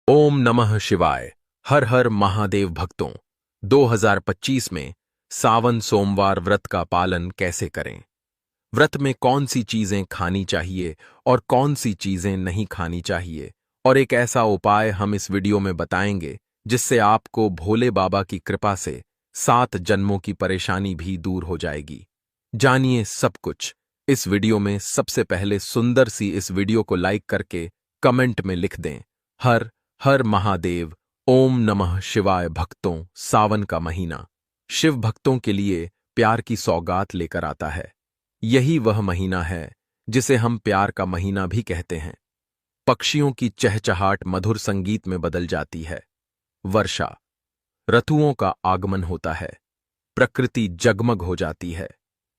ओम नमः शिवाय। हर हर महादेव भक्तों। 2025 में सावन सोमवार व्रत का पालन कैसे करें? व्रत में कौन सी चीजें खानी चाहिए और कौन सी चीजें नहीं खानी चाहिए, और एक ऐसा उपाय हम इस वीडियो में बताएंगे जिससे आपको भोले बाबा की कृपा से 7 जन्मों की परेशानी भी दूर हो जाएगी। जानिए सब कुछ इस वीडियो में। सबसे पहले सुंदर सी इस वीडियो को लाइक करके कमेंट में लिख दें, हर हर महादेव। ओम नमः शिवाय। भक्तों, सावन का महीना शिव भक्तों के लिए प्यार की सौगात लेकर आता है। यही वह महीना है जिसे हम प्यार का महीना भी कहते हैं। पक्षियों की चहचहाट मधुर संगीत में बदल जाती है। वर्षा ऋतुओं का आगमन होता है। प्रकृति जगमग हो जाती है,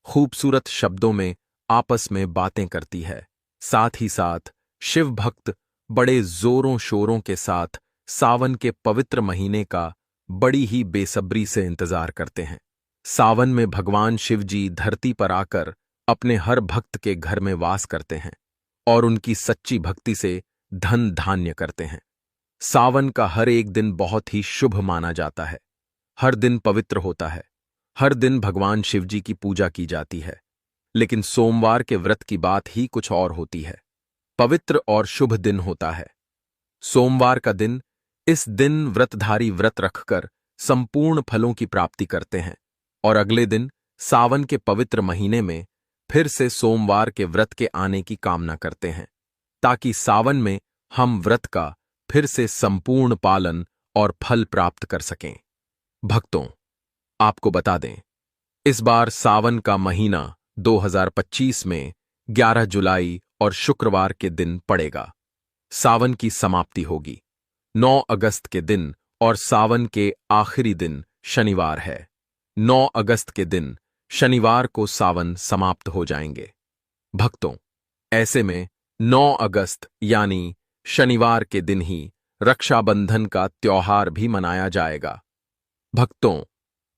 खूबसूरत शब्दों में आपस में बातें करती है। साथ ही साथ शिव भक्त बड़े जोरों शोरों के साथ सावन के पवित्र महीने का बड़ी ही बेसब्री से इंतजार करते हैं। सावन में भगवान शिव जी धरती पर आकर अपने हर भक्त के घर में वास करते हैं और उनकी सच्ची भक्ति से धन धान्य करते हैं। सावन का हर एक दिन बहुत ही शुभ माना जाता है। हर दिन पवित्र होता है। हर दिन भगवान शिव जी की पूजा की जाती है। लेकिन सोमवार के व्रत की बात ही कुछ और होती है। पवित्र और शुभ दिन होता है सोमवार का दिन। इस दिन व्रतधारी व्रत रखकर संपूर्ण फलों की प्राप्ति करते हैं और अगले दिन सावन के पवित्र महीने में फिर से सोमवार के व्रत के आने की कामना करते हैं, ताकि सावन में हम व्रत का फिर से संपूर्ण पालन और फल प्राप्त कर सकें। भक्तों, आपको बता दें, इस बार सावन का महीना 2025 में 11 जुलाई और शुक्रवार के दिन पड़ेगा। सावन की समाप्ति होगी 9 अगस्त के दिन और सावन के आखिरी दिन शनिवार है। 9 अगस्त के दिन शनिवार को सावन समाप्त हो जाएंगे। भक्तों, ऐसे में 9 अगस्त यानी शनिवार के दिन ही रक्षाबंधन का त्योहार भी मनाया जाएगा। भक्तों,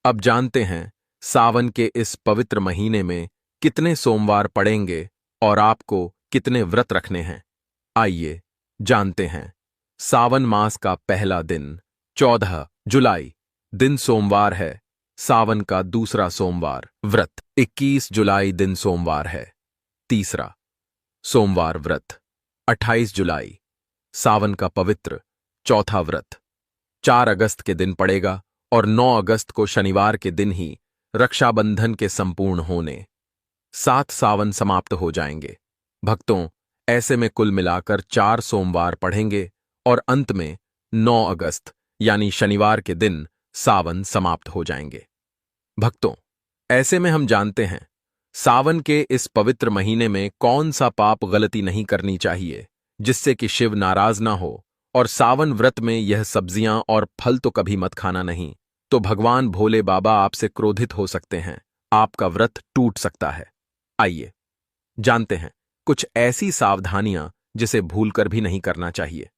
अब जानते हैं सावन के इस पवित्र महीने में कितने सोमवार पड़ेंगे और आपको कितने व्रत रखने हैं। आइए जानते हैं। सावन मास का पहला दिन 14 जुलाई दिन सोमवार है। सावन का दूसरा सोमवार व्रत 21 जुलाई दिन सोमवार है। तीसरा सोमवार व्रत 28 जुलाई। सावन का पवित्र चौथा व्रत 4 अगस्त के दिन पड़ेगा और 9 अगस्त को शनिवार के दिन ही रक्षाबंधन के संपूर्ण होने 7 सावन समाप्त हो जाएंगे। भक्तों, ऐसे में कुल मिलाकर 4 सोमवार पढ़ेंगे और अंत में 9 अगस्त यानी शनिवार के दिन सावन समाप्त हो जाएंगे। भक्तों, ऐसे में हम जानते हैं सावन के इस पवित्र महीने में कौन सा पाप गलती नहीं करनी चाहिए जिससे कि शिव नाराज ना हो। और सावन व्रत में यह सब्जियां और फल तो कभी मत खाना नहीं, तो भगवान भोले बाबा आपसे क्रोधित हो सकते हैं, आपका व्रत टूट सकता है। आइए जानते हैं कुछ ऐसी सावधानियां जिसे भूलकर भी नहीं करना चाहिए।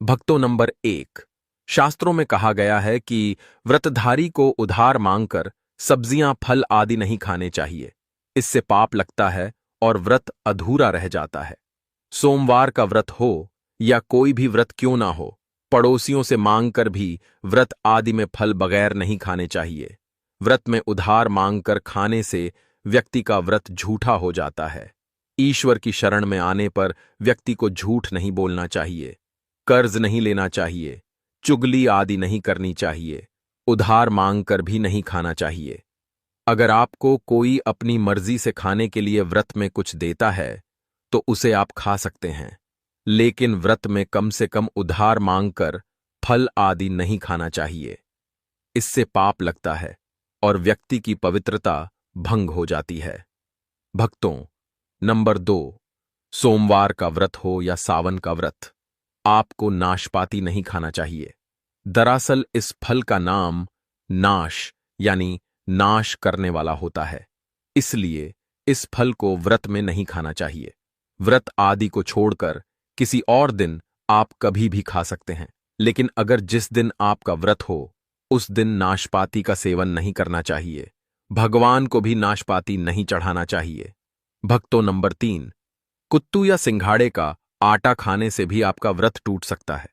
भक्तों, नंबर 1, शास्त्रों में कहा गया है कि व्रतधारी को उधार मांगकर सब्जियां फल आदि नहीं खाने चाहिए। इससे पाप लगता है और व्रत अधूरा रह जाता है। सोमवार का व्रत हो या कोई भी व्रत क्यों ना हो, पड़ोसियों से मांगकर भी व्रत आदि में फल बगैर नहीं खाने चाहिए। व्रत में उधार मांगकर खाने से व्यक्ति का व्रत झूठा हो जाता है। ईश्वर की शरण में आने पर व्यक्ति को झूठ नहीं बोलना चाहिए, कर्ज नहीं लेना चाहिए, चुगली आदि नहीं करनी चाहिए, उधार मांगकर भी नहीं खाना चाहिए। अगर आपको कोई अपनी मर्जी से खाने के लिए व्रत में कुछ देता है तो उसे आप खा सकते हैं, लेकिन व्रत में कम से कम उधार मांगकर फल आदि नहीं खाना चाहिए। इससे पाप लगता है और व्यक्ति की पवित्रता भंग हो जाती है। भक्तों, नंबर 2, सोमवार का व्रत हो या सावन का व्रत, आपको नाशपाती नहीं खाना चाहिए। दरअसल इस फल का नाम नाश यानी नाश करने वाला होता है, इसलिए इस फल को व्रत में नहीं खाना चाहिए। व्रत आदि को छोड़कर किसी और दिन आप कभी भी खा सकते हैं, लेकिन अगर जिस दिन आपका व्रत हो उस दिन नाशपाती का सेवन नहीं करना चाहिए। भगवान को भी नाशपाती नहीं चढ़ाना चाहिए। भक्तों, नंबर 3, कुत्तू या सिंघाड़े का आटा खाने से भी आपका व्रत टूट सकता है।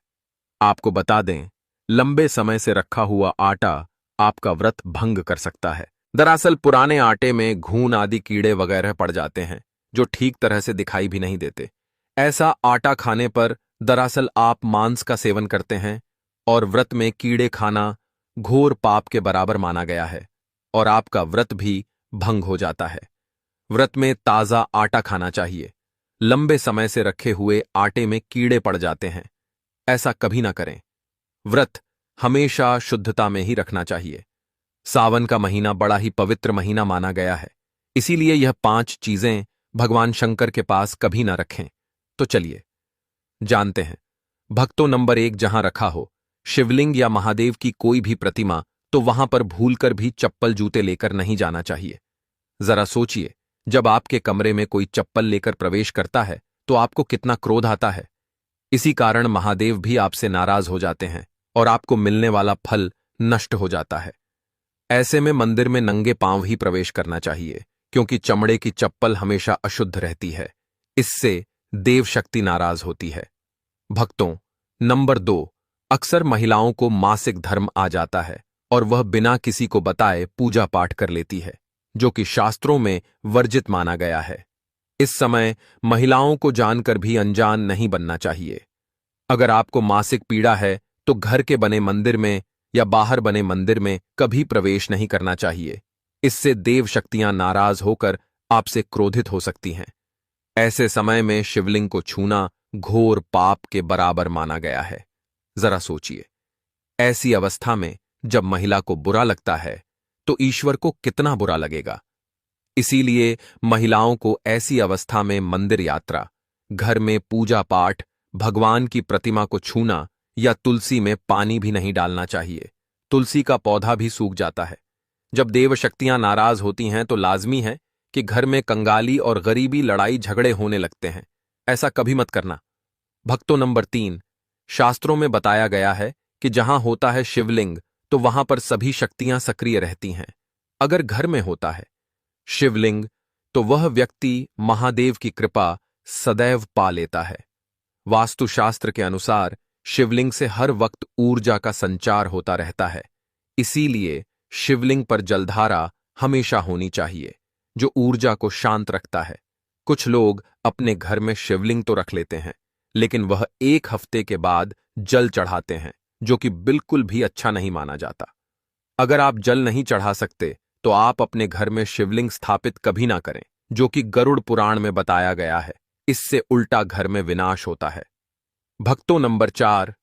आपको बता दें, लंबे समय से रखा हुआ आटा आपका व्रत भंग कर सकता है। दरअसल पुराने आटे में घून आदि कीड़े वगैरह पड़ जाते हैं, जो ठीक तरह से दिखाई भी नहीं देते। ऐसा आटा खाने पर दरअसल आप मांस का सेवन करते हैं, और व्रत में कीड़े खाना घोर पाप के बराबर माना गया है, और आपका व्रत भी भंग हो जाता है। व्रत में ताजा आटा खाना चाहिए। लंबे समय से रखे हुए आटे में कीड़े पड़ जाते हैं, ऐसा कभी ना करें। व्रत हमेशा शुद्धता में ही रखना चाहिए। सावन का महीना बड़ा ही पवित्र महीना माना गया है, इसीलिए यह 5 चीजें भगवान शंकर के पास कभी ना रखें। तो चलिए जानते हैं। भक्तों, नंबर 1, जहां रखा हो शिवलिंग या महादेव की कोई भी प्रतिमा, तो वहां पर भूलकर भी चप्पल जूते लेकर नहीं जाना चाहिए। जरा सोचिए, जब आपके कमरे में कोई चप्पल लेकर प्रवेश करता है तो आपको कितना क्रोध आता है। इसी कारण महादेव भी आपसे नाराज हो जाते हैं और आपको मिलने वाला फल नष्ट हो जाता है। ऐसे में मंदिर में नंगे पांव ही प्रवेश करना चाहिए, क्योंकि चमड़े की चप्पल हमेशा अशुद्ध रहती है। इससे देव शक्ति नाराज होती है। भक्तों, नंबर 2, अक्सर महिलाओं को मासिक धर्म आ जाता है और वह बिना किसी को बताए पूजा पाठ कर लेती है, जो कि शास्त्रों में वर्जित माना गया है। इस समय महिलाओं को जानकर भी अनजान नहीं बनना चाहिए। अगर आपको मासिक पीड़ा है तो घर के बने मंदिर में या बाहर बने मंदिर में कभी प्रवेश नहीं करना चाहिए। इससे देव शक्तियां नाराज होकर आपसे क्रोधित हो सकती हैं। ऐसे समय में शिवलिंग को छूना घोर पाप के बराबर माना गया है। जरा सोचिए, ऐसी अवस्था में जब महिला को बुरा लगता है तो ईश्वर को कितना बुरा लगेगा। इसीलिए महिलाओं को ऐसी अवस्था में मंदिर यात्रा, घर में पूजा पाठ, भगवान की प्रतिमा को छूना या तुलसी में पानी भी नहीं डालना चाहिए। तुलसी का पौधा भी सूख जाता है। जब देव शक्तियां नाराज होती हैं तो लाजमी है कि घर में कंगाली और गरीबी लड़ाई झगड़े होने लगते हैं। ऐसा कभी मत करना। भक्तों, नंबर 3, शास्त्रों में बताया गया है कि जहां होता है शिवलिंग तो वहां पर सभी शक्तियां सक्रिय रहती हैं। अगर घर में होता है शिवलिंग तो वह व्यक्ति महादेव की कृपा सदैव पा लेता है। वास्तुशास्त्र के अनुसार शिवलिंग से हर वक्त ऊर्जा का संचार होता रहता है। इसीलिए शिवलिंग पर जलधारा हमेशा होनी चाहिए, जो ऊर्जा को शांत रखता है। कुछ लोग अपने घर में शिवलिंग तो रख लेते हैं, लेकिन वह 1 हफ्ते के बाद जल चढ़ाते हैं, जो कि बिल्कुल भी अच्छा नहीं माना जाता। अगर आप जल नहीं चढ़ा सकते तो आप अपने घर में शिवलिंग स्थापित कभी ना करें, जो कि गरुड़ पुराण में बताया गया है। इससे उल्टा घर में विनाश होता है। भक्तों, नंबर 4,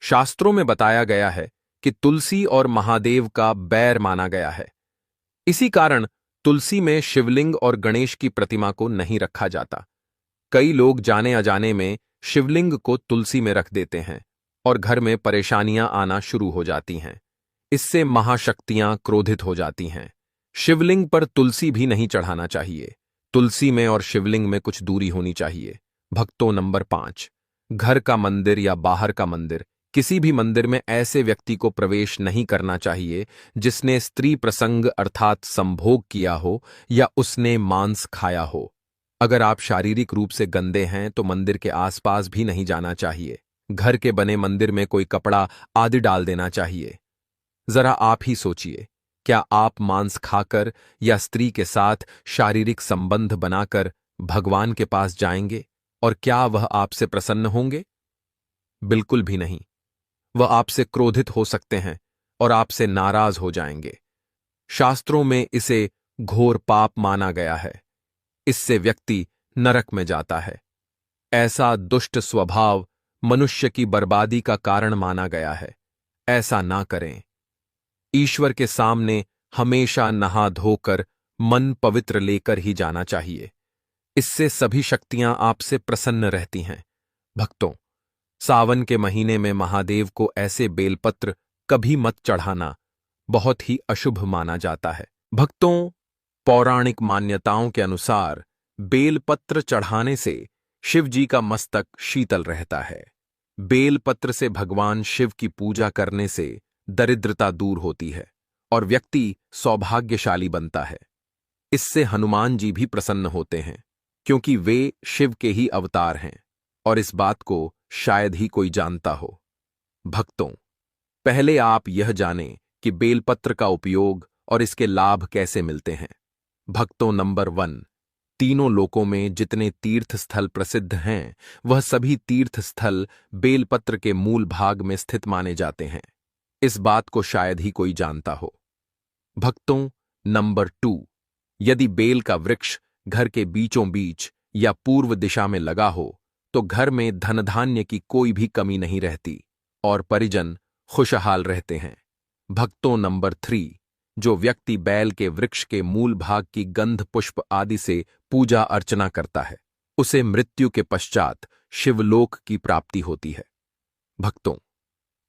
शास्त्रों में बताया गया है कि तुलसी और महादेव का बैर माना गया है। इसी कारण तुलसी में शिवलिंग और गणेश की प्रतिमा को नहीं रखा जाता। कई लोग जाने अजाने में शिवलिंग को तुलसी में रख देते हैं और घर में परेशानियां आना शुरू हो जाती हैं। इससे महाशक्तियां क्रोधित हो जाती हैं। शिवलिंग पर तुलसी भी नहीं चढ़ाना चाहिए। तुलसी में और शिवलिंग में कुछ दूरी होनी चाहिए। भक्तों, नंबर 5, घर का मंदिर या बाहर का मंदिर, किसी भी मंदिर में ऐसे व्यक्ति को प्रवेश नहीं करना चाहिए जिसने स्त्री प्रसंग अर्थात संभोग किया हो या उसने मांस खाया हो। अगर आप शारीरिक रूप से गंदे हैं तो मंदिर के आसपास भी नहीं जाना चाहिए। घर के बने मंदिर में कोई कपड़ा आदि डाल देना चाहिए। जरा आप ही सोचिए, क्या आप मांस खाकर या स्त्री के साथ शारीरिक संबंध बनाकर भगवान के पास जाएंगे और क्या वह आपसे प्रसन्न होंगे? बिल्कुल भी नहीं। वह आपसे क्रोधित हो सकते हैं और आपसे नाराज हो जाएंगे। शास्त्रों में इसे घोर पाप माना गया है। इससे व्यक्ति नरक में जाता है। ऐसा दुष्ट स्वभाव मनुष्य की बर्बादी का कारण माना गया है। ऐसा ना करें। ईश्वर के सामने हमेशा नहा धोकर मन पवित्र लेकर ही जाना चाहिए। इससे सभी शक्तियां आपसे प्रसन्न रहती हैं। भक्तों, सावन के महीने में महादेव को ऐसे बेलपत्र कभी मत चढ़ाना, बहुत ही अशुभ माना जाता है। भक्तों, पौराणिक मान्यताओं के अनुसार बेलपत्र चढ़ाने से शिव जी का मस्तक शीतल रहता है। बेलपत्र से भगवान शिव की पूजा करने से दरिद्रता दूर होती है और व्यक्ति सौभाग्यशाली बनता है। इससे हनुमान जी भी प्रसन्न होते हैं, क्योंकि वे शिव के ही अवतार हैं और इस बात को शायद ही कोई जानता हो। भक्तों, पहले आप यह जानें कि बेलपत्र का उपयोग और इसके लाभ कैसे मिलते हैं। भक्तों, नंबर 1, तीनों लोकों में जितने तीर्थ स्थल प्रसिद्ध हैं, वह सभी तीर्थ स्थल बेलपत्र के मूल भाग में स्थित माने जाते हैं। इस बात को शायद ही कोई जानता हो। भक्तों, नंबर 2, यदि बेल का वृक्ष घर के बीचों बीच या पूर्व दिशा में लगा हो, तो घर में धन धान्य की कोई भी कमी नहीं रहती और परिजन खुशहाल रहते हैं। भक्तों, नंबर 3, जो व्यक्ति बैल के वृक्ष के मूल भाग की गंध पुष्प आदि से पूजा अर्चना करता है, उसे मृत्यु के पश्चात शिवलोक की प्राप्ति होती है। भक्तों,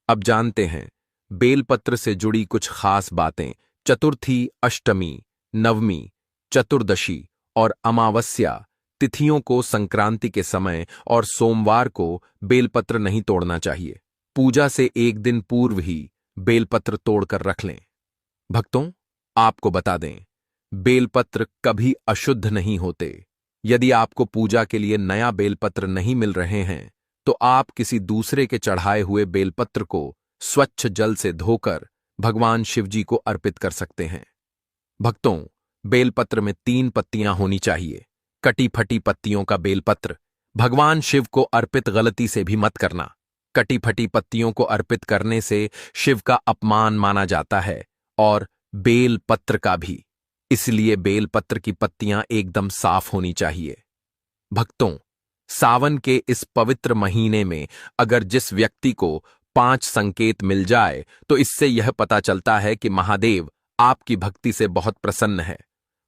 अब जानते हैं बेलपत्र से जुड़ी कुछ खास बातें। चतुर्थी, अष्टमी, नवमी, चतुर्दशी और अमावस्या तिथियों को संक्रांति के समय और सोमवार को बेलपत्र नहीं तोड़ना चाहिए। पूजा से एक दिन पूर्व ही बेलपत्र तोड़कर रख लें। भक्तों, आपको बता दें, बेलपत्र कभी अशुद्ध नहीं होते। यदि आपको पूजा के लिए नया बेलपत्र नहीं मिल रहे हैं, तो आप किसी दूसरे के चढ़ाए हुए बेलपत्र को स्वच्छ जल से धोकर भगवान शिवजी को अर्पित कर सकते हैं। भक्तों, बेलपत्र में 3 पत्तियां होनी चाहिए। कटी फटी पत्तियों का बेलपत्र भगवान शिव को अर्पित गलती से भी मत करना। कटी फटी पत्तियों को अर्पित करने से शिव का अपमान माना जाता है और बेल पत्र का भी। इसलिए बेल पत्र की पत्तियां एकदम साफ होनी चाहिए। भक्तों, सावन के इस पवित्र महीने में अगर जिस व्यक्ति को 5 संकेत मिल जाए, तो इससे यह पता चलता है कि महादेव आपकी भक्ति से बहुत प्रसन्न है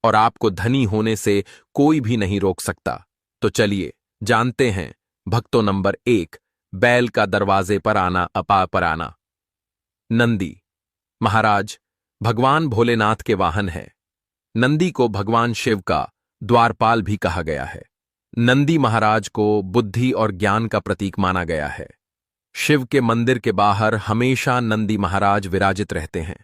और आपको धनी होने से कोई भी नहीं रोक सकता। तो चलिए जानते हैं। भक्तों, नंबर 1, बैल का दरवाजे पर आना, अपा पर आना। नंदी महाराज भगवान भोलेनाथ के वाहन है। नंदी को भगवान शिव का द्वारपाल भी कहा गया है। नंदी महाराज को बुद्धि और ज्ञान का प्रतीक माना गया है। शिव के मंदिर के बाहर हमेशा नंदी महाराज विराजित रहते हैं।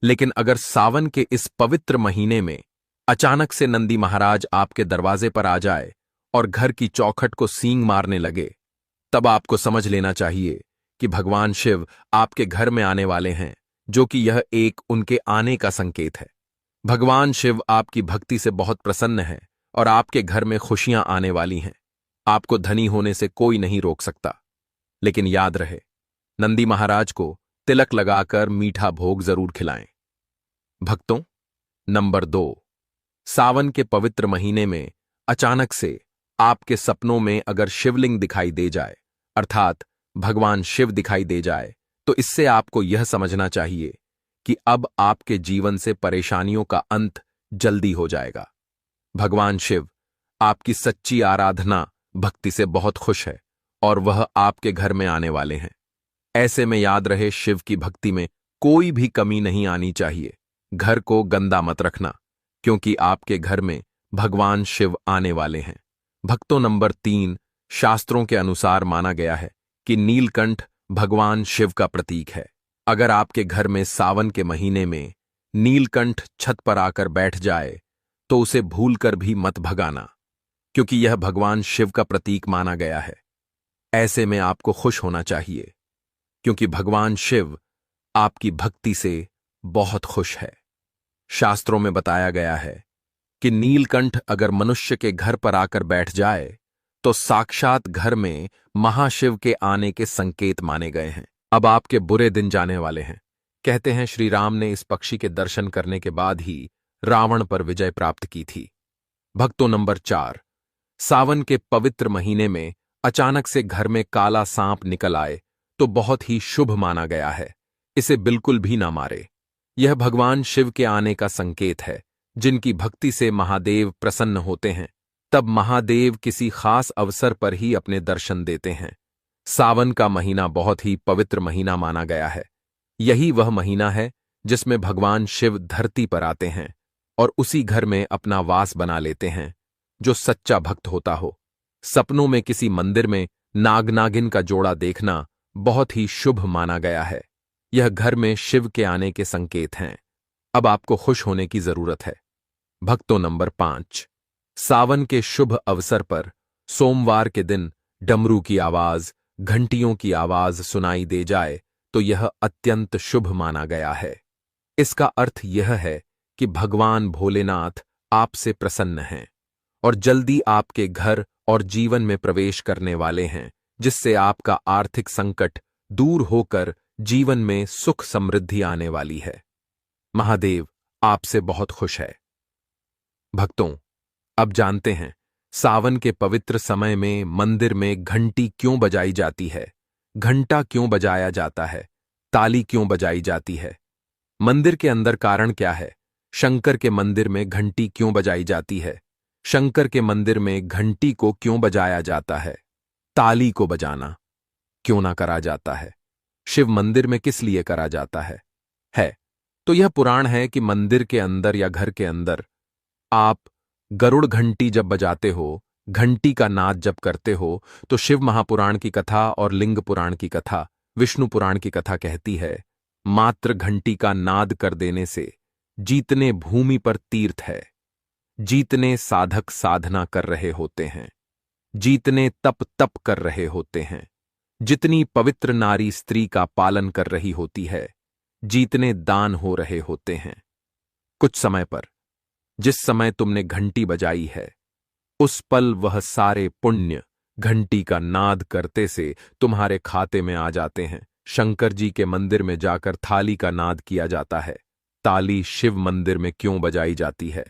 लेकिन अगर सावन के इस पवित्र महीने में अचानक से नंदी महाराज आपके दरवाजे पर आ जाए और घर की चौखट को सींग मारने लगे, तब आपको समझ लेना चाहिए कि भगवान शिव आपके घर में आने वाले हैं, जो कि यह एक उनके आने का संकेत है। भगवान शिव आपकी भक्ति से बहुत प्रसन्न है और आपके घर में खुशियां आने वाली हैं। आपको धनी होने से कोई नहीं रोक सकता। लेकिन याद रहे, नंदी महाराज को तिलक लगाकर मीठा भोग जरूर खिलाएं। भक्तों, नंबर 2, सावन के पवित्र महीने में अचानक से आपके सपनों में अगर शिवलिंग दिखाई दे जाए, अर्थात भगवान शिव दिखाई दे जाए, तो इससे आपको यह समझना चाहिए कि अब आपके जीवन से परेशानियों का अंत जल्दी हो जाएगा। भगवान शिव आपकी सच्ची आराधना भक्ति से बहुत खुश है और वह आपके घर में आने वाले हैं। ऐसे में याद रहे, शिव की भक्ति में कोई भी कमी नहीं आनी चाहिए। घर को गंदा मत रखना, क्योंकि आपके घर में भगवान शिव आने वाले हैं। भक्तों, नंबर 3, शास्त्रों के अनुसार माना गया है कि नीलकंठ भगवान शिव का प्रतीक है। अगर आपके घर में सावन के महीने में नीलकंठ छत पर आकर बैठ जाए, तो उसे भूलकर भी मत भगाना, क्योंकि यह भगवान शिव का प्रतीक माना गया है। ऐसे में आपको खुश होना चाहिए, क्योंकि भगवान शिव आपकी भक्ति से बहुत खुश है। शास्त्रों में बताया गया है कि नीलकंठ अगर मनुष्य के घर पर आकर बैठ जाए, तो साक्षात घर में महाशिव के आने के संकेत माने गए हैं। अब आपके बुरे दिन जाने वाले हैं। कहते हैं श्री राम ने इस पक्षी के दर्शन करने के बाद ही रावण पर विजय प्राप्त की थी। भक्तों, नंबर 4, सावन के पवित्र महीने में अचानक से घर में काला सांप निकल आए तो बहुत ही शुभ माना गया है। इसे बिल्कुल भी ना मारे। यह भगवान शिव के आने का संकेत है। जिनकी भक्ति से महादेव प्रसन्न होते हैं, तब महादेव किसी खास अवसर पर ही अपने दर्शन देते हैं। सावन का महीना बहुत ही पवित्र महीना माना गया है। यही वह महीना है जिसमें भगवान शिव धरती पर आते हैं और उसी घर में अपना वास बना लेते हैं जो सच्चा भक्त होता हो। सपनों में किसी मंदिर में नाग नागिन का जोड़ा देखना बहुत ही शुभ माना गया है। यह घर में शिव के आने के संकेत हैं। अब आपको खुश होने की जरूरत है। भक्तों, नंबर 5, सावन के शुभ अवसर पर सोमवार के दिन डमरू की आवाज, घंटियों की आवाज सुनाई दे जाए तो यह अत्यंत शुभ माना गया है। इसका अर्थ यह है कि भगवान भोलेनाथ आपसे प्रसन्न हैं और जल्दी आपके घर और जीवन में प्रवेश करने वाले हैं, जिससे आपका आर्थिक संकट दूर होकर जीवन में सुख समृद्धि आने वाली है। महादेव आपसे बहुत खुश है। भक्तों, अब जानते हैं सावन के पवित्र समय में मंदिर में घंटी क्यों बजाई जाती है, घंटा क्यों बजाया जाता है, ताली क्यों बजाई जाती है। मंदिर के अंदर कारण क्या है, शंकर के मंदिर में घंटी क्यों बजाई जाती है, शंकर के मंदिर में घंटी को क्यों बजाया जाता है, ताली को बजाना क्यों ना करा जाता है, शिव मंदिर में किस लिए करा जाता है। तो यह पुराण है कि मंदिर के अंदर या घर के अंदर आप गरुड़ घंटी जब बजाते हो, घंटी का नाद जब करते हो, तो शिव महापुराण की कथा और लिंग पुराण की कथा, विष्णु पुराण की कथा कहती है, मात्र घंटी का नाद कर देने से जीतने भूमि पर तीर्थ है, जीतने साधक साधना कर रहे होते हैं, जीतने तप कर रहे होते हैं, जितनी पवित्र नारी स्त्री का पालन कर रही होती है, जीतने दान हो रहे होते हैं। कुछ समय पर जिस समय तुमने घंटी बजाई है, उस पल वह सारे पुण्य घंटी का नाद करते से तुम्हारे खाते में आ जाते हैं। शंकर जी के मंदिर में जाकर थाली का नाद किया जाता है। ताली शिव मंदिर में क्यों बजाई जाती है?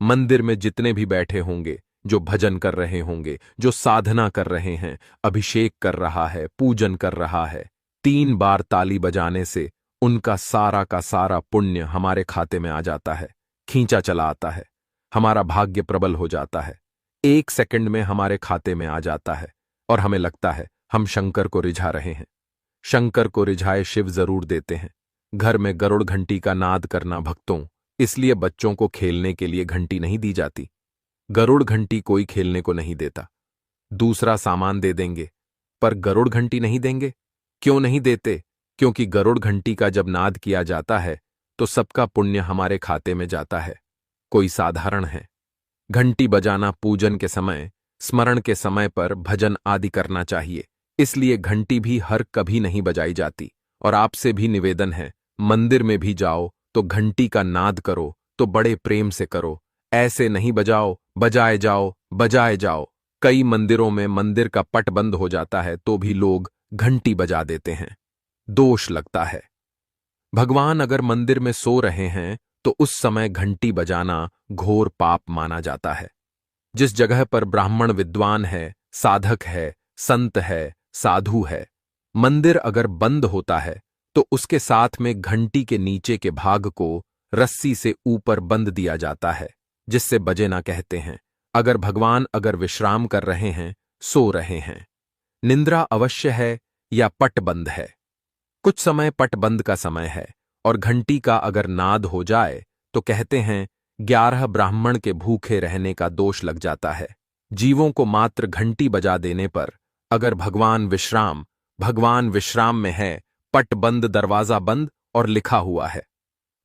मंदिर में जितने भी बैठे होंगे, जो भजन कर रहे होंगे, जो साधना कर रहे हैं, अभिषेक कर रहा है, पूजन कर रहा है, 3 बार ताली बजाने से उनका सारा का सारा पुण्य हमारे खाते में आ जाता है, खींचा चला आता है, हमारा भाग्य प्रबल हो जाता है, 1 सेकंड में हमारे खाते में आ जाता है और हमें लगता है हम शंकर को रिझा रहे हैं। शंकर को रिझाए शिव जरूर देते हैं। घर में गरुड़ घंटी का नाद करना भक्तों, इसलिए बच्चों को खेलने के लिए घंटी नहीं दी जाती। गरुड़ घंटी कोई खेलने को नहीं देता, दूसरा सामान दे देंगे, पर गरुड़ घंटी नहीं देंगे। क्यों नहीं देते? क्योंकि गरुड़ घंटी का जब नाद किया जाता है तो सबका पुण्य हमारे खाते में जाता है। कोई साधारण है। घंटी बजाना पूजन के समय, स्मरण के समय पर भजन आदि करना चाहिए, इसलिए घंटी भी हर कभी नहीं बजाई जाती। और आपसे भी निवेदन है, मंदिर में भी जाओ तो घंटी का नाद करो तो बड़े प्रेम से करो, ऐसे नहीं बजाओ बजाए जाओ बजाए जाओ। कई मंदिरों में मंदिर का पट बंद हो जाता है तो भी लोग घंटी बजा देते हैं, दोष लगता है। भगवान अगर मंदिर में सो रहे हैं तो उस समय घंटी बजाना घोर पाप माना जाता है। जिस जगह पर ब्राह्मण विद्वान है, साधक है, संत है, साधु है, मंदिर अगर बंद होता है तो उसके साथ में घंटी के नीचे के भाग को रस्सी से ऊपर बंद दिया जाता है, जिससे बजे ना कहते हैं। अगर भगवान अगर विश्राम कर रहे हैं, सो रहे हैं, निंद्रा अवश्य है या पट बंद है, कुछ समय पट बंद का समय है और घंटी का अगर नाद हो जाए तो कहते हैं 11 ब्राह्मण के भूखे रहने का दोष लग जाता है। जीवों को मात्र घंटी बजा देने पर अगर भगवान विश्राम में है, पट बंद, दरवाजा बंद और लिखा हुआ है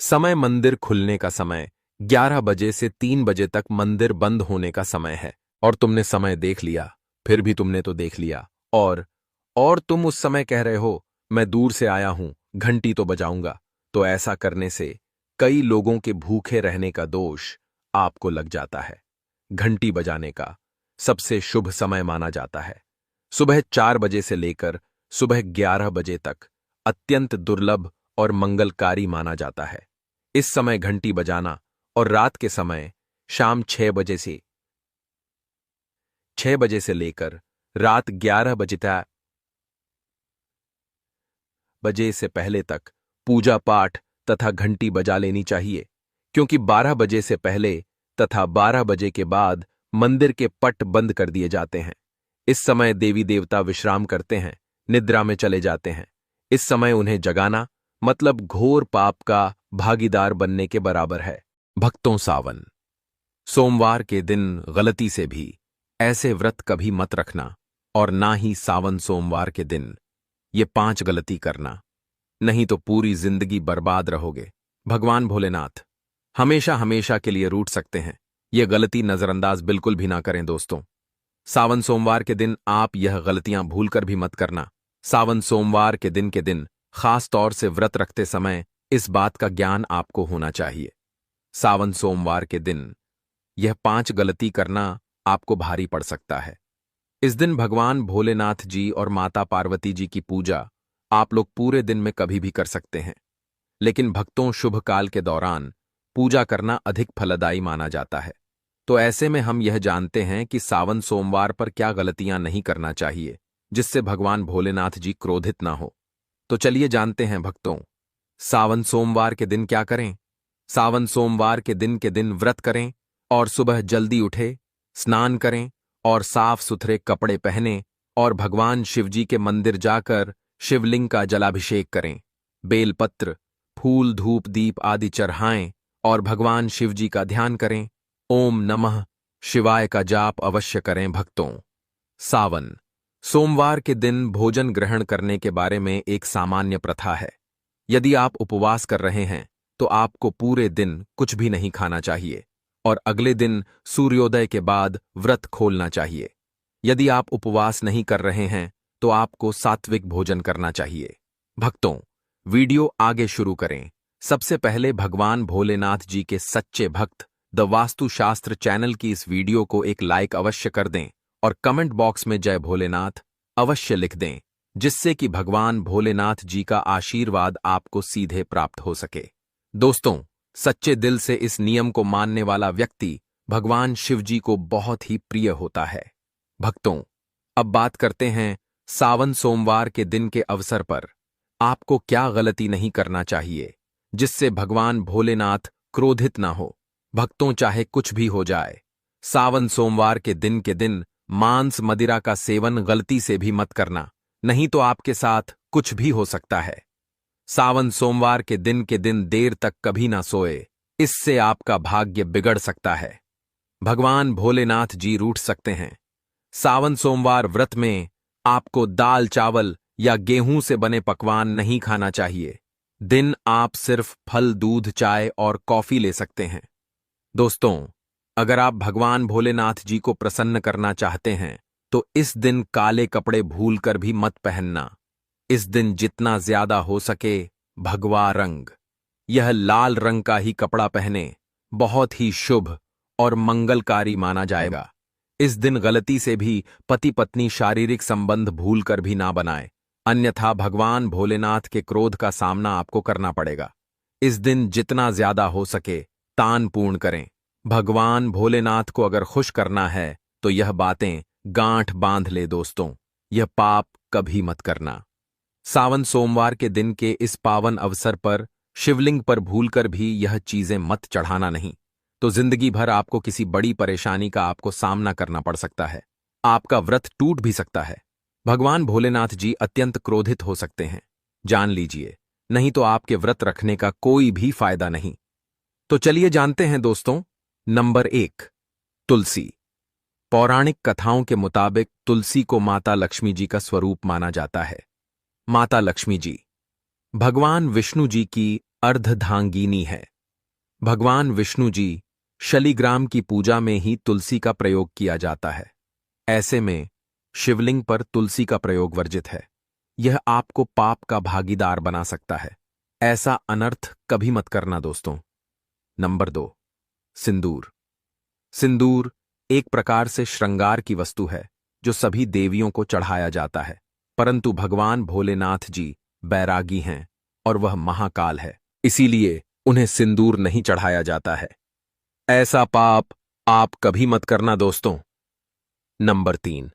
समय मंदिर खुलने का समय 11 बजे से 3 बजे तक मंदिर बंद होने का समय है, और तुमने समय देख लिया, फिर भी तुमने तो देख लिया और तुम उस समय कह रहे हो मैं दूर से आया हूं, घंटी तो बजाऊंगा। तो ऐसा करने से कई लोगों के भूखे रहने का दोष आपको लग जाता है। घंटी बजाने का सबसे शुभ समय माना जाता है सुबह 4 बजे से लेकर सुबह 11 बजे तक अत्यंत दुर्लभ और मंगलकारी माना जाता है। इस समय घंटी बजाना और रात के समय शाम 6 बजे से लेकर रात 11 बजे से पहले तक पूजा पाठ तथा घंटी बजा लेनी चाहिए, क्योंकि 12 बजे से पहले तथा 12 बजे के बाद मंदिर के पट बंद कर दिए जाते हैं। इस समय देवी देवता विश्राम करते हैं, निद्रा में चले जाते हैं। इस समय उन्हें जगाना मतलब घोर पाप का भागीदार बनने के बराबर है। भक्तों, सावन सोमवार के दिन गलती से भी ऐसे व्रत कभी मत रखना, और ना ही सावन सोमवार के दिन ये 5 गलती करना, नहीं तो पूरी जिंदगी बर्बाद रहोगे। भगवान भोलेनाथ हमेशा हमेशा के लिए रूठ सकते हैं। ये गलती नजरअंदाज बिल्कुल भी ना करें दोस्तों। सावन सोमवार के दिन आप यह गलतियां भूलकर भी मत करना। सावन सोमवार के दिन खास तौर से व्रत रखते समय इस बात का ज्ञान आपको होना चाहिए। सावन सोमवार के दिन यह 5 गलती करना आपको भारी पड़ सकता है। इस दिन भगवान भोलेनाथ जी और माता पार्वती जी की पूजा आप लोग पूरे दिन में कभी भी कर सकते हैं, लेकिन भक्तों शुभ काल के दौरान पूजा करना अधिक फलदायी माना जाता है। तो ऐसे में हम यह जानते हैं कि सावन सोमवार पर क्या गलतियां नहीं करना चाहिए जिससे भगवान भोलेनाथ जी क्रोधित ना हो। तो चलिए जानते हैं भक्तों, सावन सोमवार के दिन क्या करें। सावन सोमवार के दिन व्रत करें और सुबह जल्दी उठे, स्नान करें और साफ सुथरे कपड़े पहने और भगवान शिवजी के मंदिर जाकर शिवलिंग का जलाभिषेक करें। बेलपत्र, फूल, धूप, दीप आदि चढ़ाएं और भगवान शिवजी का ध्यान करें। ओम नमः शिवाय का जाप अवश्य करें भक्तों। सावन सोमवार के दिन भोजन ग्रहण करने के बारे में एक सामान्य प्रथा है। यदि आप उपवास कर रहे हैं तो आपको पूरे दिन कुछ भी नहीं खाना चाहिए और अगले दिन सूर्योदय के बाद व्रत खोलना चाहिए। यदि आप उपवास नहीं कर रहे हैं तो आपको सात्विक भोजन करना चाहिए। भक्तों, वीडियो आगे शुरू करें। सबसे पहले भगवान भोलेनाथ जी के सच्चे भक्त द वास्तुशास्त्र चैनल की इस वीडियो को एक लाइक अवश्य कर दें और कमेंट बॉक्स में जय भोलेनाथ अवश्य लिख दें, जिससे कि भगवान भोलेनाथ जी का आशीर्वाद आपको सीधे प्राप्त हो सके। दोस्तों, सच्चे दिल से इस नियम को मानने वाला व्यक्ति भगवान शिव जी को बहुत ही प्रिय होता है। भक्तों, अब बात करते हैं सावन सोमवार के दिन के अवसर पर आपको क्या गलती नहीं करना चाहिए जिससे भगवान भोलेनाथ क्रोधित ना हो। भक्तों, चाहे कुछ भी हो जाए, सावन सोमवार के दिन मांस मदिरा का सेवन गलती से भी मत करना, नहीं तो आपके साथ कुछ भी हो सकता है। सावन सोमवार के दिन देर तक कभी ना सोए, इससे आपका भाग्य बिगड़ सकता है। भगवान भोलेनाथ जी रूठ सकते हैं। सावन सोमवार व्रत में आपको दाल चावल या गेहूं से बने पकवान नहीं खाना चाहिए। दिन आप सिर्फ फल, दूध, चाय और कॉफी ले सकते हैं। दोस्तों, अगर आप भगवान भोलेनाथ जी को प्रसन्न करना चाहते हैं तो इस दिन काले कपड़े भूलकर भी मत पहनना। इस दिन जितना ज्यादा हो सके भगवा रंग, यह लाल रंग का ही कपड़ा पहने, बहुत ही शुभ और मंगलकारी माना जाएगा। इस दिन गलती से भी पति पत्नी शारीरिक संबंध भूलकर भी ना बनाए, अन्यथा भगवान भोलेनाथ के क्रोध का सामना आपको करना पड़ेगा। इस दिन जितना ज्यादा हो सके दान पूर्ण करें। भगवान भोलेनाथ को अगर खुश करना है तो यह बातें गांठ बांध ले दोस्तों, यह पाप कभी मत करना। सावन सोमवार के दिन के इस पावन अवसर पर शिवलिंग पर भूलकर भी यह चीजें मत चढ़ाना नहीं, तो जिंदगी भर आपको किसी बड़ी परेशानी का आपको सामना करना पड़ सकता है। आपका व्रत टूट भी सकता है। भगवान भोलेनाथ जी अत्यंत क्रोधित हो सकते हैं, जान लीजिए, नहीं तो आपके व्रत रखने का कोई भी फायदा नहीं। तो चलिए जानते हैं दोस्तों। नंबर 1, तुलसी। पौराणिक कथाओं के मुताबिक तुलसी को माता लक्ष्मी जी का स्वरूप माना जाता है। माता लक्ष्मी जी भगवान विष्णु जी की अर्धधांगिनी है। भगवान विष्णु जी शालिग्राम की पूजा में ही तुलसी का प्रयोग किया जाता है। ऐसे में शिवलिंग पर तुलसी का प्रयोग वर्जित है। यह आपको पाप का भागीदार बना सकता है। ऐसा अनर्थ कभी मत करना दोस्तों। नंबर 2, सिंदूर। सिंदूर एक प्रकार से श्रृंगार की वस्तु है जो सभी देवियों को चढ़ाया जाता है, परंतु भगवान भोलेनाथ जी बैरागी हैं और वह महाकाल है, इसीलिए उन्हें सिंदूर नहीं चढ़ाया जाता है। ऐसा पाप आप कभी मत करना दोस्तों। नंबर 3,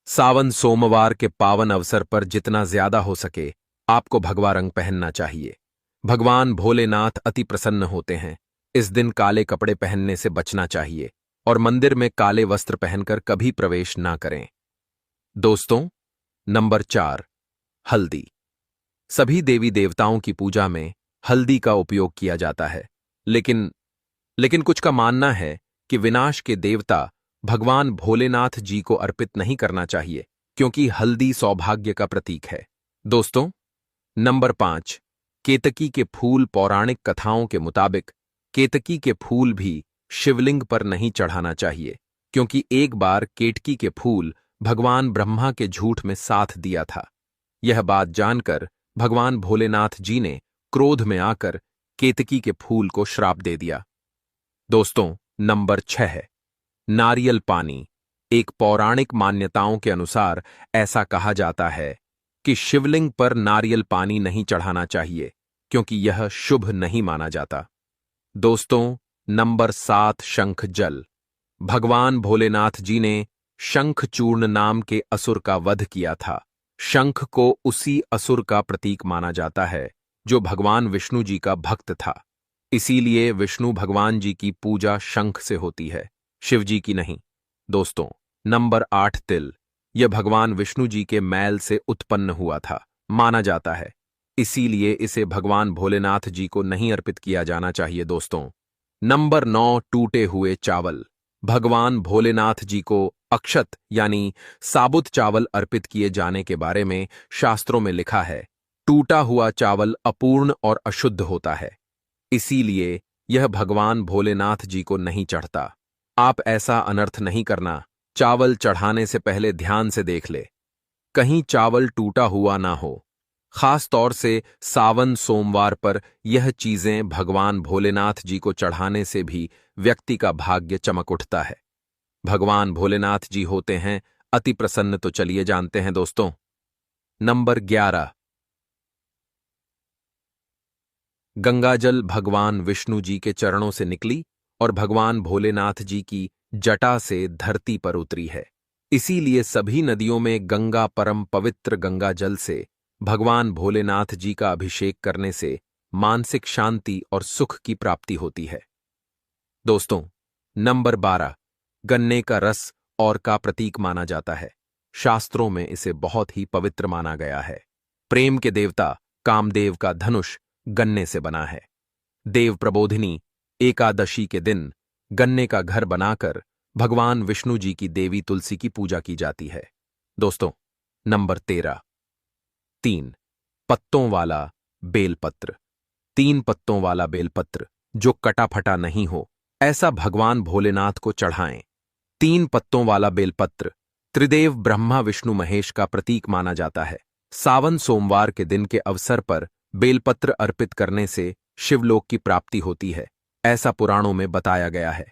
सावन सोमवार के पावन अवसर पर जितना ज्यादा हो सके आपको भगवा रंग पहनना चाहिए। भगवान भोलेनाथ अति प्रसन्न होते हैं। इस दिन काले कपड़े पहनने से बचना चाहिए और मंदिर में काले वस्त्र पहनकर कभी प्रवेश ना करें। दोस्तों, नंबर 4, हल्दी। सभी देवी देवताओं की पूजा में हल्दी का उपयोग किया जाता है, लेकिन कुछ का मानना है कि विनाश के देवता भगवान भोलेनाथ जी को अर्पित नहीं करना चाहिए, क्योंकि हल्दी सौभाग्य का प्रतीक है। दोस्तों, नंबर 5, केतकी के फूल। पौराणिक कथाओं के मुताबिक केतकी के फूल भी शिवलिंग पर नहीं चढ़ाना चाहिए, क्योंकि एक बार केतकी के फूल भगवान ब्रह्मा के झूठ में साथ दिया था। यह बात जानकर भगवान भोलेनाथ जी ने क्रोध में आकर केतकी के फूल को श्राप दे दिया। दोस्तों, नंबर 6 है नारियल पानी। एक पौराणिक मान्यताओं के अनुसार ऐसा कहा जाता है कि शिवलिंग पर नारियल पानी नहीं चढ़ाना चाहिए, क्योंकि यह शुभ नहीं माना जाता। दोस्तों, नंबर 7 शंख जल। भगवान भोलेनाथ जी ने शंखचूर्ण नाम के असुर का वध किया था। शंख को उसी असुर का प्रतीक माना जाता है जो भगवान विष्णु जी का भक्त था। इसीलिए विष्णु भगवान जी की पूजा शंख से होती है, शिव जी की नहीं। दोस्तों, नंबर 8 तिल। यह भगवान विष्णु जी के मैल से उत्पन्न हुआ था, माना जाता है। इसीलिए इसे भगवान भोलेनाथ जी को नहीं अर्पित किया जाना चाहिए। दोस्तों, नंबर 9 टूटे हुए चावल। भगवान भोलेनाथ जी को अक्षत यानी साबुत चावल अर्पित किए जाने के बारे में शास्त्रों में लिखा है। टूटा हुआ चावल अपूर्ण और अशुद्ध होता है, इसीलिए यह भगवान भोलेनाथ जी को नहीं चढ़ता। आप ऐसा अनर्थ नहीं करना। चावल चढ़ाने से पहले ध्यान से देख ले, कहीं चावल टूटा हुआ ना हो। खास तौर से सावन सोमवार पर यह चीजें भगवान भोलेनाथ जी को चढ़ाने से भी व्यक्ति का भाग्य चमक उठता है। भगवान भोलेनाथ जी होते हैं अति प्रसन्न, तो चलिए जानते हैं दोस्तों। नंबर 11 गंगाजल भगवान विष्णु जी के चरणों से निकली और भगवान भोलेनाथ जी की जटा से धरती पर उतरी है। इसीलिए सभी नदियों में गंगा परम पवित्र गंगा जल से भगवान भोलेनाथ जी का अभिषेक करने से मानसिक शांति और सुख की प्राप्ति होती है। दोस्तों, नंबर 12 गन्ने का रस और का प्रतीक माना जाता है। शास्त्रों में इसे बहुत ही पवित्र माना गया है। प्रेम के देवता कामदेव का धनुष गन्ने से बना है। देव प्रबोधिनी एकादशी के दिन गन्ने का घर बनाकर भगवान विष्णु जी की देवी तुलसी की पूजा की जाती है। दोस्तों, नंबर 13 3 पत्तों वाला बेलपत्र। 3 पत्तों वाला बेलपत्र जो कटा फटा नहीं हो, ऐसा भगवान भोलेनाथ को चढ़ाएं। 3 पत्तों वाला बेलपत्र त्रिदेव ब्रह्मा विष्णु महेश का प्रतीक माना जाता है। सावन सोमवार के दिन के अवसर पर बेलपत्र अर्पित करने से शिवलोक की प्राप्ति होती है, ऐसा पुराणों में बताया गया है।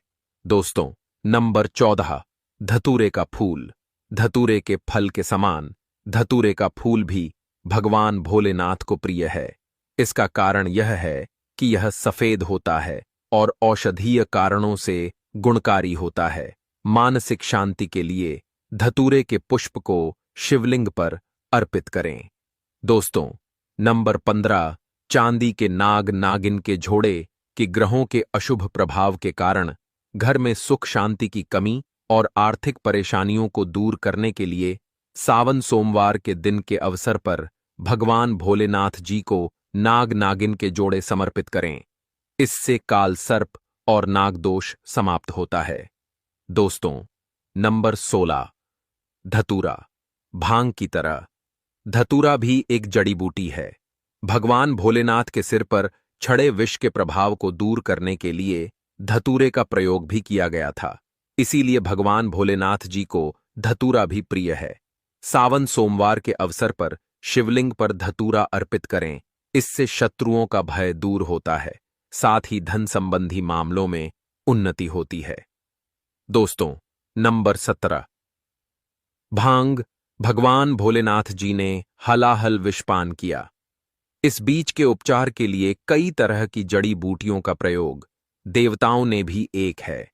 दोस्तों, नंबर 14 धतूरे का फूल। धतूरे के फल के समान धतूरे का फूल भी भगवान भोलेनाथ को प्रिय है। इसका कारण यह है कि यह सफेद होता है और औषधीय कारणों से गुणकारी होता है। मानसिक शांति के लिए धतूरे के पुष्प को शिवलिंग पर अर्पित करें। दोस्तों, नंबर 15 चांदी के नाग नागिन के जोड़े कि ग्रहों के अशुभ प्रभाव के कारण घर में सुख शांति की कमी और आर्थिक परेशानियों को दूर करने के लिए सावन सोमवार के दिन के अवसर पर भगवान भोलेनाथ जी को नाग नागिन के जोड़े समर्पित करें। इससे काल सर्प और नागदोष समाप्त होता है। दोस्तों, नंबर 16 धतूरा। भांग की तरह धतूरा भी एक जड़ी बूटी है। भगवान भोलेनाथ के सिर पर छड़े विष के प्रभाव को दूर करने के लिए धतूरे का प्रयोग भी किया गया था। इसीलिए भगवान भोलेनाथ जी को धतूरा भी प्रिय है। सावन सोमवार के अवसर पर शिवलिंग पर धतूरा अर्पित करें। इससे शत्रुओं का भय दूर होता है, साथ ही धन संबंधी मामलों में उन्नति होती है। दोस्तों, नंबर 17 भांग। भगवान भोलेनाथ जी ने हलाहल विषपान किया। इस बीज के उपचार के लिए कई तरह की जड़ी बूटियों का प्रयोग देवताओं ने भी एक है।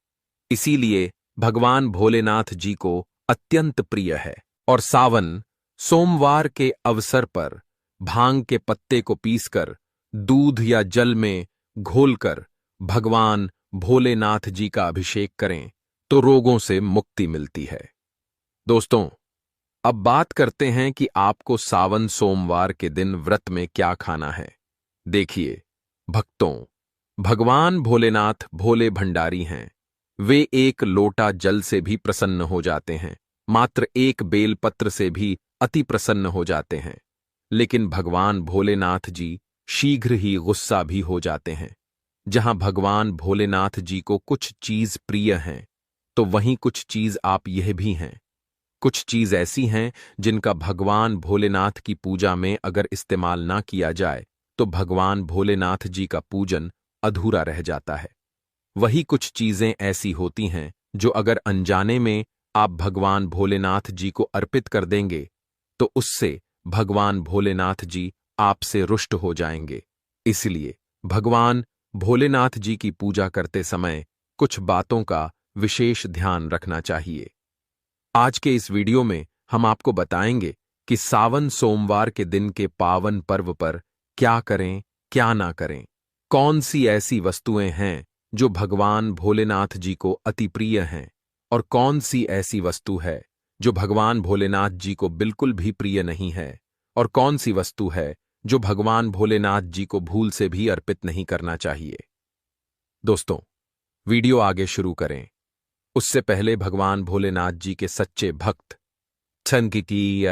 इसीलिए भगवान भोलेनाथ जी को अत्यंत प्रिय है और सावन सोमवार के अवसर पर भांग के पत्ते को पीसकर दूध या जल में घोलकर भगवान भोलेनाथ जी का अभिषेक करें तो रोगों से मुक्ति मिलती है। दोस्तों, अब बात करते हैं कि आपको सावन सोमवार के दिन व्रत में क्या खाना है। देखिए भक्तों, भगवान भोलेनाथ भोले भंडारी हैं। वे एक लोटा जल से भी प्रसन्न हो जाते हैं, मात्र एक बेलपत्र से भी अति प्रसन्न हो जाते हैं। लेकिन भगवान भोलेनाथ जी शीघ्र ही गुस्सा भी हो जाते हैं। जहां भगवान भोलेनाथ जी को कुछ चीज प्रिय हैं, तो वहीं कुछ चीज आप यह भी हैं। कुछ चीज ऐसी हैं जिनका भगवान भोलेनाथ की पूजा में अगर इस्तेमाल ना किया जाए तो भगवान भोलेनाथ जी का पूजन अधूरा रह जाता है। वही कुछ चीजें ऐसी होती हैं जो अगर अनजाने में आप भगवान भोलेनाथ जी को अर्पित कर देंगे तो उससे भगवान भोलेनाथ जी आपसे रुष्ट हो जाएंगे। इसलिए भगवान भोलेनाथ जी की पूजा करते समय कुछ बातों का विशेष ध्यान रखना चाहिए। आज के इस वीडियो में हम आपको बताएंगे कि सावन सोमवार के दिन के पावन पर्व पर क्या करें, क्या ना करें। कौन सी ऐसी वस्तुएं हैं जो भगवान भोलेनाथ जी को अति प्रिय हैं और कौन सी ऐसी वस्तु है जो भगवान भोलेनाथ जी को बिल्कुल भी प्रिय नहीं है और कौन सी वस्तु है जो भगवान भोलेनाथ जी को भूल से भी अर्पित नहीं करना चाहिए। दोस्तों, वीडियो आगे शुरू करें उससे पहले भगवान भोलेनाथ जी के सच्चे भक्त छन की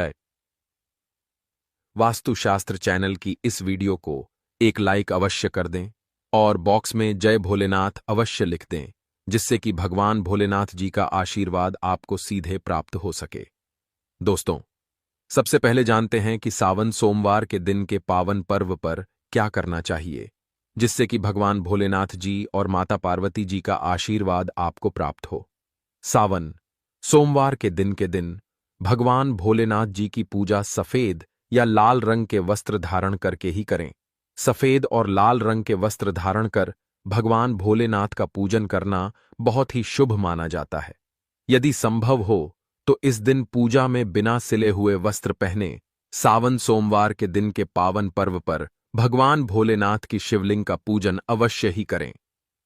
वास्तुशास्त्र चैनल की इस वीडियो को एक लाइक अवश्य कर दें और बॉक्स में जय भोलेनाथ अवश्य लिख दें, जिससे कि भगवान भोलेनाथ जी का आशीर्वाद आपको सीधे प्राप्त हो सके। दोस्तों, सबसे पहले जानते हैं कि सावन सोमवार के दिन के पावन पर्व पर क्या करना चाहिए, जिससे कि भगवान भोलेनाथ जी और माता पार्वती जी का आशीर्वाद आपको प्राप्त हो। सावन सोमवार के दिन भगवान भोलेनाथ जी की पूजा सफेद या लाल रंग के वस्त्र धारण करके ही करें। सफेद और लाल रंग के वस्त्र धारण कर भगवान भोलेनाथ का पूजन करना बहुत ही शुभ माना जाता है। यदि संभव हो तो इस दिन पूजा में बिना सिले हुए वस्त्र पहने सावन सोमवार के दिन के पावन पर्व पर भगवान भोलेनाथ की शिवलिंग का पूजन अवश्य ही करें।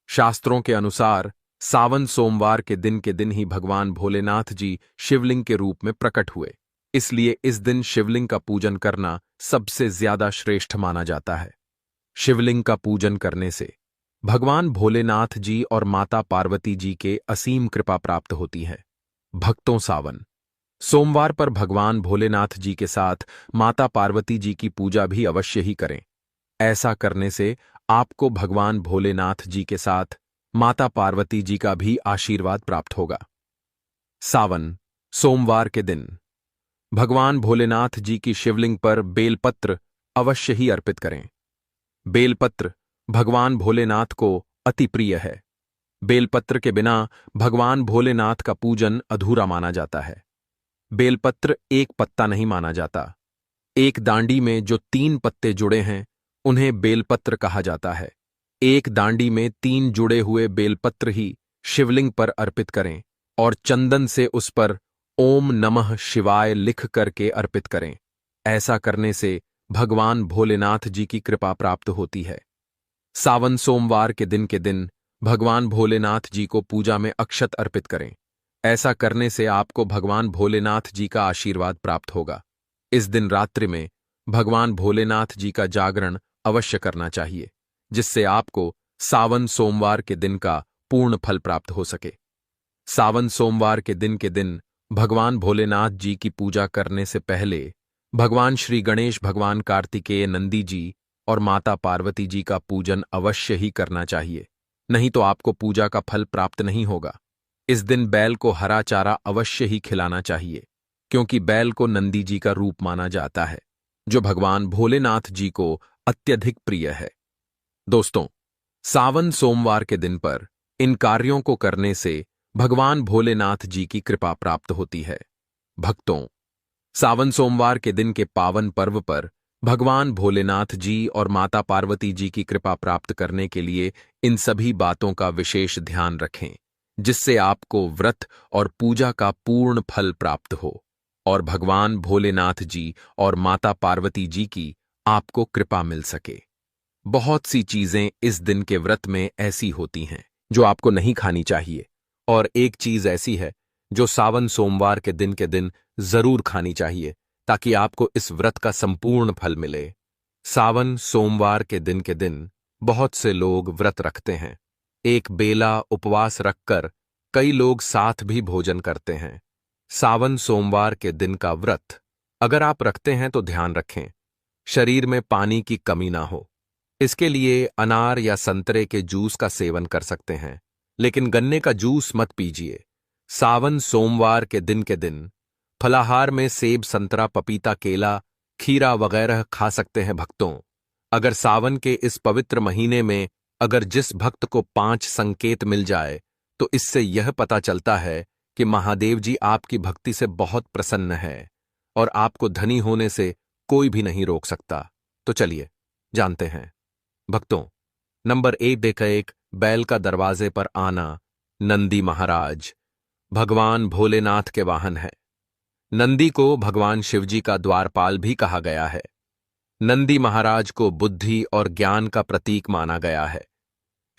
शास्त्रों के अनुसार सावन सोमवार के दिन ही भगवान भोलेनाथ जी शिवलिंग के रूप में प्रकट हुए, इसलिए इस दिन शिवलिंग का पूजन करना सबसे ज्यादा श्रेष्ठ माना जाता है। शिवलिंग का पूजन करने से भगवान भोलेनाथ जी और माता पार्वती जी के असीम कृपा प्राप्त होती है। भक्तों, सावन सोमवार पर भगवान भोलेनाथ जी के साथ माता पार्वती जी की पूजा भी अवश्य ही करें। ऐसा करने से आपको भगवान भोलेनाथ जी के साथ माता पार्वती जी का भी आशीर्वाद प्राप्त होगा। सावन सोमवार के दिन भगवान भोलेनाथ जी की शिवलिंग पर बेलपत्र अवश्य ही अर्पित करें। बेलपत्र भगवान भोलेनाथ को अति प्रिय है। बेलपत्र के बिना भगवान भोलेनाथ का पूजन अधूरा माना जाता है। बेलपत्र एक पत्ता नहीं माना जाता। एक डांडी में जो 3 पत्ते जुड़े हैं उन्हें बेलपत्र कहा जाता है। एक डांडी में 3 जुड़े हुए बेलपत्र ही शिवलिंग पर अर्पित करें और चंदन से उस पर ओम नमः शिवाय लिख करके अर्पित करें। ऐसा करने से भगवान भोलेनाथ जी की कृपा प्राप्त होती है। सावन सोमवार के दिन भगवान भोलेनाथ जी को पूजा में अक्षत अर्पित करें। ऐसा करने से आपको भगवान भोलेनाथ जी का आशीर्वाद प्राप्त होगा। इस दिन रात्रि में भगवान भोलेनाथ जी का जागरण अवश्य करना चाहिए, जिससे आपको सावन सोमवार के दिन का पूर्ण फल प्राप्त हो सके। सावन सोमवार के दिन भगवान भोलेनाथ जी की पूजा करने से पहले भगवान श्री गणेश, भगवान कार्तिकेय, नंदी जी और माता पार्वती जी का पूजन अवश्य ही करना चाहिए, नहीं तो आपको पूजा का फल प्राप्त नहीं होगा। इस दिन बैल को हरा चारा अवश्य ही खिलाना चाहिए, क्योंकि बैल को नंदी जी का रूप माना जाता है, जो भगवान भोलेनाथ जी को अत्यधिक प्रिय है। दोस्तों, सावन सोमवार के दिन पर इन कार्यों को करने से भगवान भोलेनाथ जी की कृपा प्राप्त होती है। भक्तों, सावन सोमवार के दिन के पावन पर्व पर भगवान भोलेनाथ जी और माता पार्वती जी की कृपा प्राप्त करने के लिए इन सभी बातों का विशेष ध्यान रखें, जिससे आपको व्रत और पूजा का पूर्ण फल प्राप्त हो और भगवान भोलेनाथ जी और माता पार्वती जी की आपको कृपा मिल सके। बहुत सी चीजें इस दिन के व्रत में ऐसी होती हैं जो आपको नहीं खानी चाहिए, और एक चीज ऐसी है जो सावन सोमवार के दिन जरूर खानी चाहिए, ताकि आपको इस व्रत का संपूर्ण फल मिले। सावन सोमवार के दिन बहुत से लोग व्रत रखते हैं। एक बेला उपवास रखकर कई लोग साथ भी भोजन करते हैं। सावन सोमवार के दिन का व्रत अगर आप रखते हैं तो ध्यान रखें, शरीर में पानी की कमी ना हो। इसके लिए अनार या संतरे के जूस का सेवन कर सकते हैं, लेकिन गन्ने का जूस मत पीजिए। सावन सोमवार के दिन फलाहार में सेब, संतरा, पपीता, केला, खीरा वगैरह खा सकते हैं भक्तों। अगर सावन के इस पवित्र महीने में अगर जिस भक्त को 5 संकेत मिल जाए तो इससे यह पता चलता है कि महादेव जी आपकी भक्ति से बहुत प्रसन्न है और आपको धनी होने से कोई भी नहीं रोक सकता। तो चलिए जानते हैं भक्तों। नंबर 1, बैल का दरवाजे पर आना। नंदी महाराज भगवान भोलेनाथ के वाहन है। नंदी को भगवान शिवजी का द्वारपाल भी कहा गया है। नंदी महाराज को बुद्धि और ज्ञान का प्रतीक माना गया है।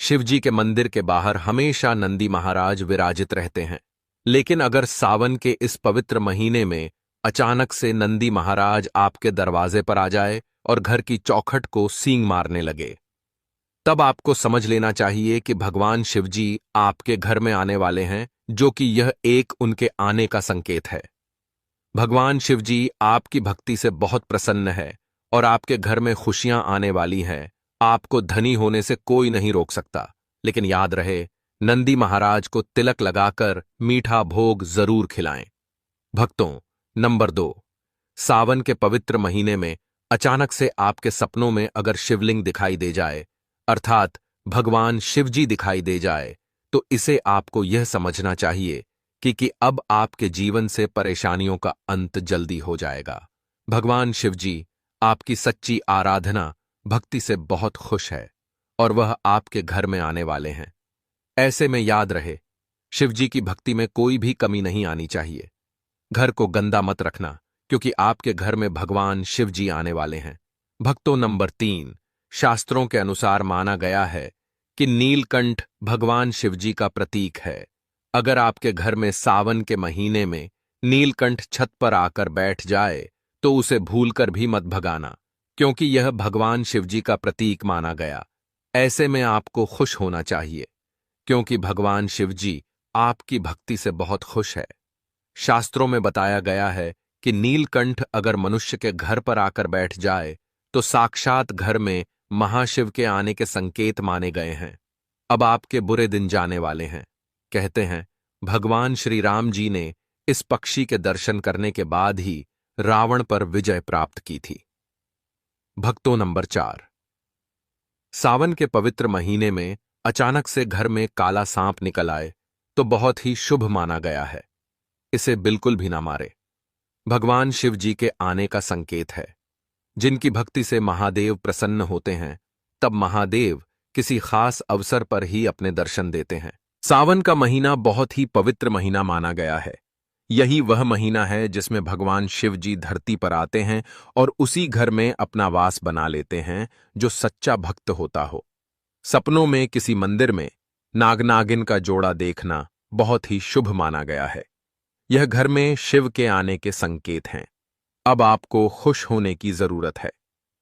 शिवजी के मंदिर के बाहर हमेशा नंदी महाराज विराजित रहते हैं। लेकिन अगर सावन के इस पवित्र महीने में अचानक से नंदी महाराज आपके दरवाजे पर आ जाए और घर की चौखट को सींग मारने लगे, तब आपको समझ लेना चाहिए कि भगवान शिवजी आपके घर में आने वाले हैं, जो कि यह एक उनके आने का संकेत है। भगवान शिवजी आपकी भक्ति से बहुत प्रसन्न है और आपके घर में खुशियां आने वाली हैं। आपको धनी होने से कोई नहीं रोक सकता। लेकिन याद रहे, नंदी महाराज को तिलक लगाकर मीठा भोग जरूर खिलाएं। भक्तों, नंबर 2, सावन के पवित्र महीने में अचानक से आपके सपनों में अगर शिवलिंग दिखाई दे जाए, अर्थात भगवान शिवजी दिखाई दे जाए, तो इसे आपको यह समझना चाहिए कि अब आपके जीवन से परेशानियों का अंत जल्दी हो जाएगा। भगवान शिवजी आपकी सच्ची आराधना भक्ति से बहुत खुश है और वह आपके घर में आने वाले हैं। ऐसे में याद रहे, शिवजी की भक्ति में कोई भी कमी नहीं आनी चाहिए। घर को गंदा मत रखना, क्योंकि आपके घर में भगवान शिवजी आने वाले हैं। भक्तों, नंबर 3, शास्त्रों के अनुसार माना गया है कि नीलकंठ भगवान शिवजी का प्रतीक है। अगर आपके घर में सावन के महीने में नीलकंठ छत पर आकर बैठ जाए तो उसे भूलकर भी मत भगाना, क्योंकि यह भगवान शिवजी का प्रतीक माना गया। ऐसे में आपको खुश होना चाहिए, क्योंकि भगवान शिवजी आपकी भक्ति से बहुत खुश है। शास्त्रों में बताया गया है कि नीलकंठ अगर मनुष्य के घर पर आकर बैठ जाए तो साक्षात घर में महाशिव के आने के संकेत माने गए हैं। अब आपके बुरे दिन जाने वाले हैं। कहते हैं भगवान श्री राम जी ने इस पक्षी के दर्शन करने के बाद ही रावण पर विजय प्राप्त की थी। भक्तों, नंबर 4, सावन के पवित्र महीने में अचानक से घर में काला सांप निकल आए तो बहुत ही शुभ माना गया है। इसे बिल्कुल भी ना मारे। भगवान शिव जी के आने का संकेत है। जिनकी भक्ति से महादेव प्रसन्न होते हैं, तब महादेव किसी खास अवसर पर ही अपने दर्शन देते हैं। सावन का महीना बहुत ही पवित्र महीना माना गया है। यही वह महीना है जिसमें भगवान शिव जी धरती पर आते हैं और उसी घर में अपना वास बना लेते हैं जो सच्चा भक्त होता हो। सपनों में किसी मंदिर में नाग नागिन का जोड़ा देखना बहुत ही शुभ माना गया है। यह घर में शिव के आने के संकेत हैं। अब आपको खुश होने की जरूरत है।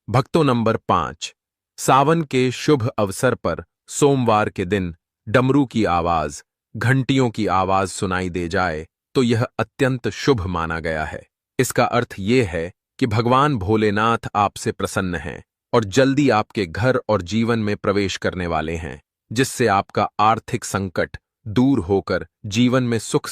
भक्तों, नंबर 5, सावन के शुभ अवसर पर सोमवार के दिन डमरू की आवाज, घंटियों की आवाज सुनाई दे जाए तो यह अत्यंत शुभ माना गया है। इसका अर्थ यह है कि भगवान भोलेनाथ आपसे प्रसन्न हैं और जल्दी आपके घर और जीवन में प्रवेश करने वाले हैं, जिससे आपका आर्थिक संकट दूर होकर जीवन में सुख